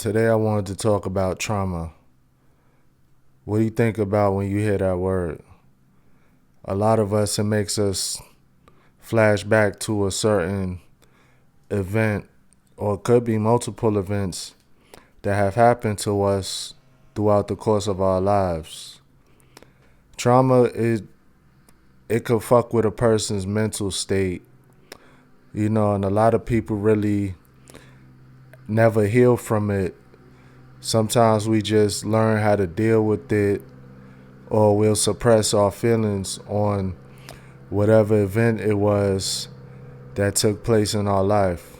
Today I wanted to talk about trauma. What do you think about when you hear that word? A lot of us, it makes us flash back to a certain event, or it could be multiple events that have happened to us throughout the course of our lives. Trauma, it could fuck with a person's mental state, and a lot of people really never heal from it. Sometimes we just learn how to deal with it, or we'll suppress our feelings on whatever event it was that took place in our life.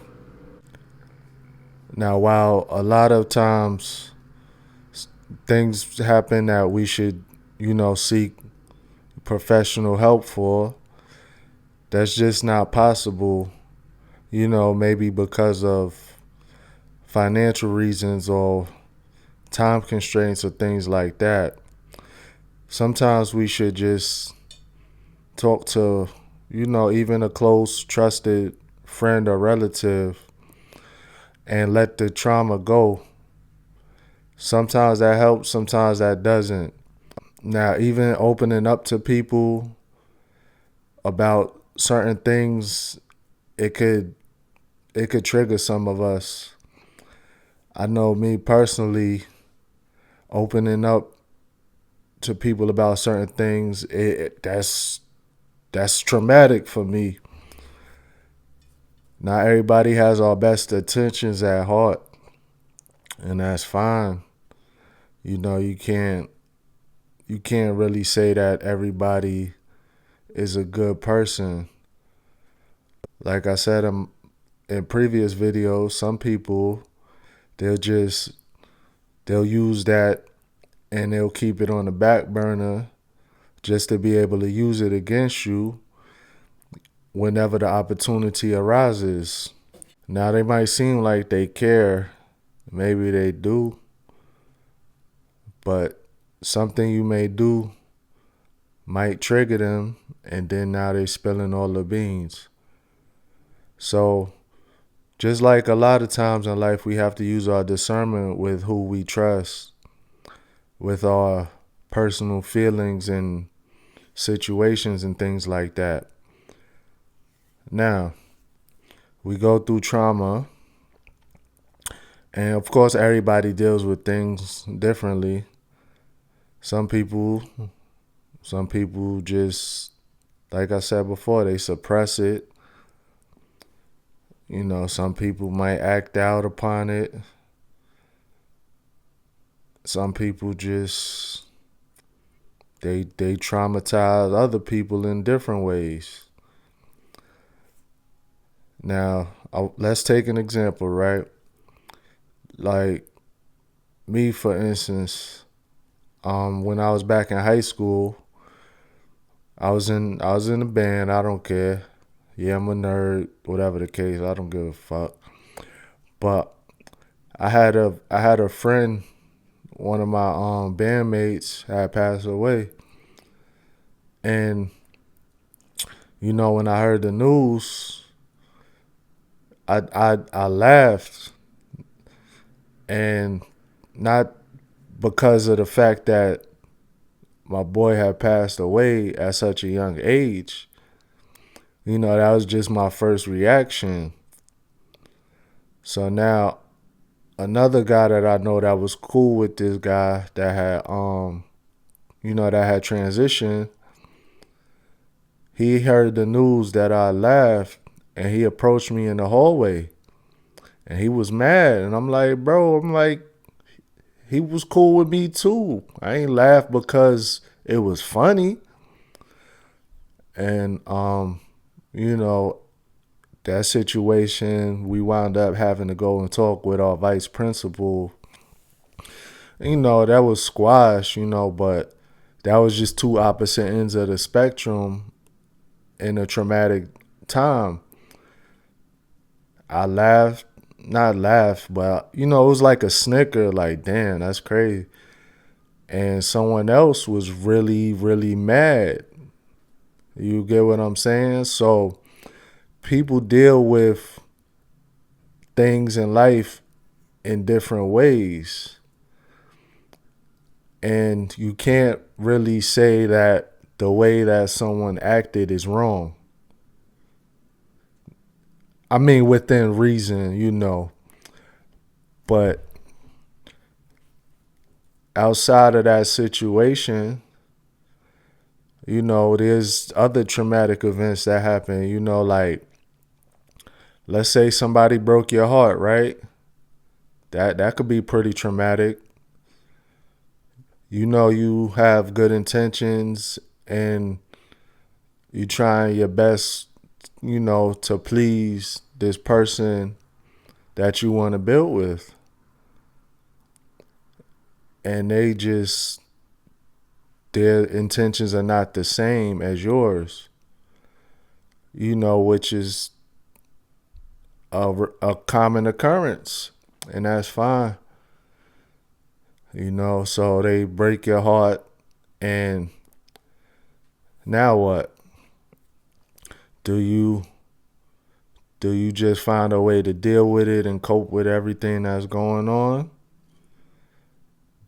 Now, while a lot of times things happen that we should, seek professional help for, that's just not possible, maybe because of financial reasons or time constraints or things like that. Sometimes we should just talk to, even a close, trusted friend or relative and let the trauma go. Sometimes that helps, sometimes that doesn't. Now, even opening up to people about certain things, it could trigger some of us. I know me personally, opening up to people about certain things, that's traumatic for me. Not everybody has our best intentions at heart, and that's fine. You can't really say that everybody is a good person. Like I said in previous videos, some people they'll just they'll use that and they'll keep it on the back burner just to be able to use it against you whenever the opportunity arises. Now they might seem like they care, maybe they do, but something you may do might trigger them, and then now they spilling all the beans. So just like a lot of times in life, we have to use our discernment with who we trust, with our personal feelings and situations and things like that. Now, we go through trauma, and of course, everybody deals with things differently. Some people, some people just, like I said before, they suppress it. Some people might act out upon it. Some people just they traumatize other people in different ways. Now, let's take an example, right? Like me, for instance, when I was back in high school, I was in a band. I don't care. Yeah, I'm a nerd. Whatever the case, I don't give a fuck. But I had a friend. One of my bandmates had passed away, and when I heard the news, I laughed, and not because of the fact that my boy had passed away at such a young age. That was just my first reaction. So now another guy that I know that was cool with this guy that had transitioned, he heard the news that I laughed, and he approached me in the hallway, and he was mad. And I'm like, bro, he was cool with me too. I ain't laugh because it was funny. And you know, that situation, we wound up having to go and talk with our vice principal. That was squash, but that was just two opposite ends of the spectrum in a traumatic time. I laughed, not laughed, but it was like a snicker, like, damn, that's crazy. And someone else was really, really mad. You get what I'm saying? So people deal with things in life in different ways. And you can't really say that the way that someone acted is wrong. I mean, within reason, but outside of that situation, there's other traumatic events that happen, like let's say somebody broke your heart, right? That could be pretty traumatic. You have good intentions and you trying your best, to please this person that you want to build with. And their intentions are not the same as yours, which is a common occurrence. And that's fine. So they break your heart, and now what? Do you just find a way to deal with it and cope with everything that's going on?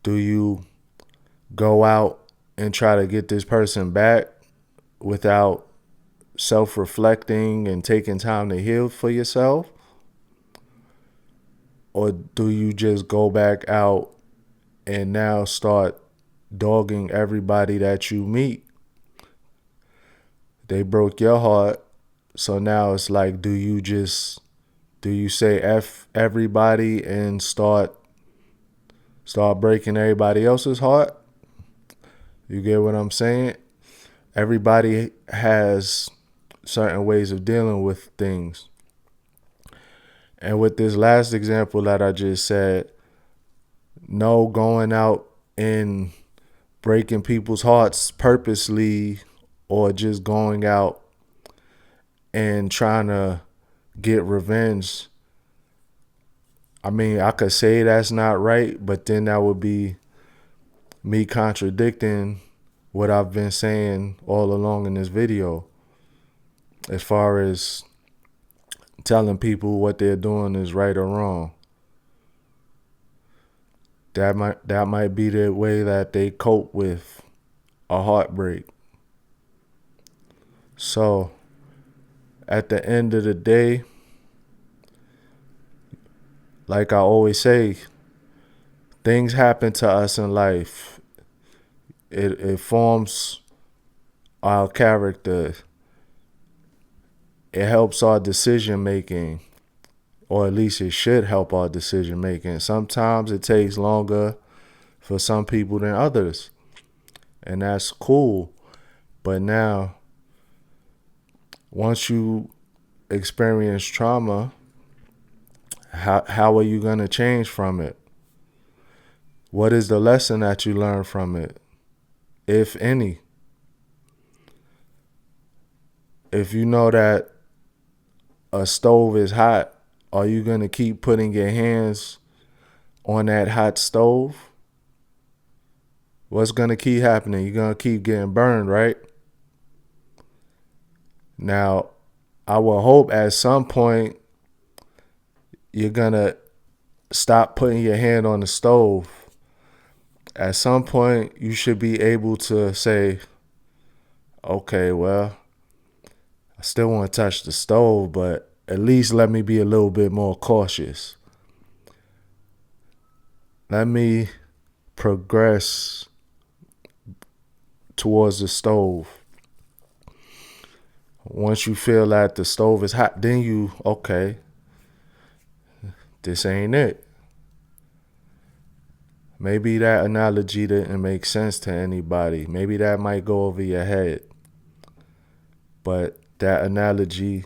Do you go out and try to get this person back without self-reflecting and taking time to heal for yourself? Or do you just go back out and now start dogging everybody that you meet? They broke your heart, so now it's like, do you say F everybody and start breaking everybody else's heart? You get what I'm saying? Everybody has certain ways of dealing with things. And with this last example that I just said, no going out and breaking people's hearts purposely, or just going out and trying to get revenge. I mean, I could say that's not right, but then that would be me contradicting what I've been saying all along in this video, as far as telling people what they're doing is right or wrong. That might be the way that they cope with a heartbreak. So at the end of the day, like I always say, things happen to us in life. It forms our character. It helps our decision making, or at least it should help our decision making. Sometimes it takes longer for some people than others, and that's cool. But now, once you experience trauma, how are you going to change from it? What is the lesson that you learn from it, if any? If you know that a stove is hot, are you going to keep putting your hands on that hot stove? What's going to keep happening? You're going to keep getting burned, right? Now, I will hope at some point you're going to stop putting your hand on the stove. At some point, you should be able to say, okay, well, I still want to touch the stove, but at least let me be a little bit more cautious. Let me progress towards the stove. Once you feel that the stove is hot, then okay, this ain't it. Maybe that analogy didn't make sense to anybody. Maybe that might go over your head. But that analogy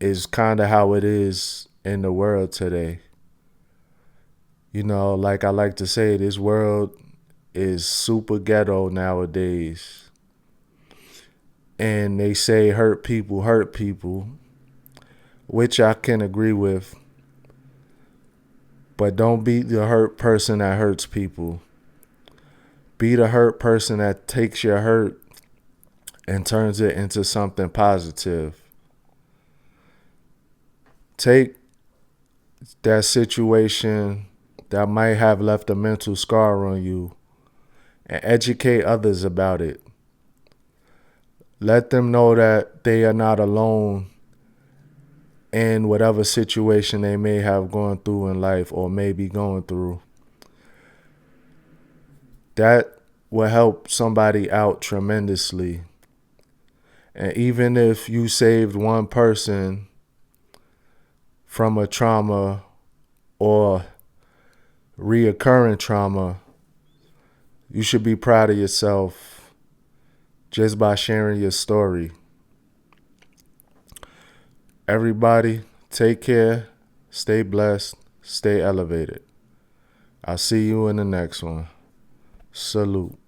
is kind of how it is in the world today. Like I like to say, this world is super ghetto nowadays. And they say hurt people, which I can agree with. But don't be the hurt person that hurts people. Be the hurt person that takes your hurt and turns it into something positive. Take that situation that might have left a mental scar on you and educate others about it. Let them know that they are not alone in whatever situation they may have gone through in life or may be going through. That will help somebody out tremendously. And even if you saved one person from a trauma or reoccurring trauma, you should be proud of yourself just by sharing your story. Everybody, take care, stay blessed, stay elevated. I'll see you in the next one. Salute.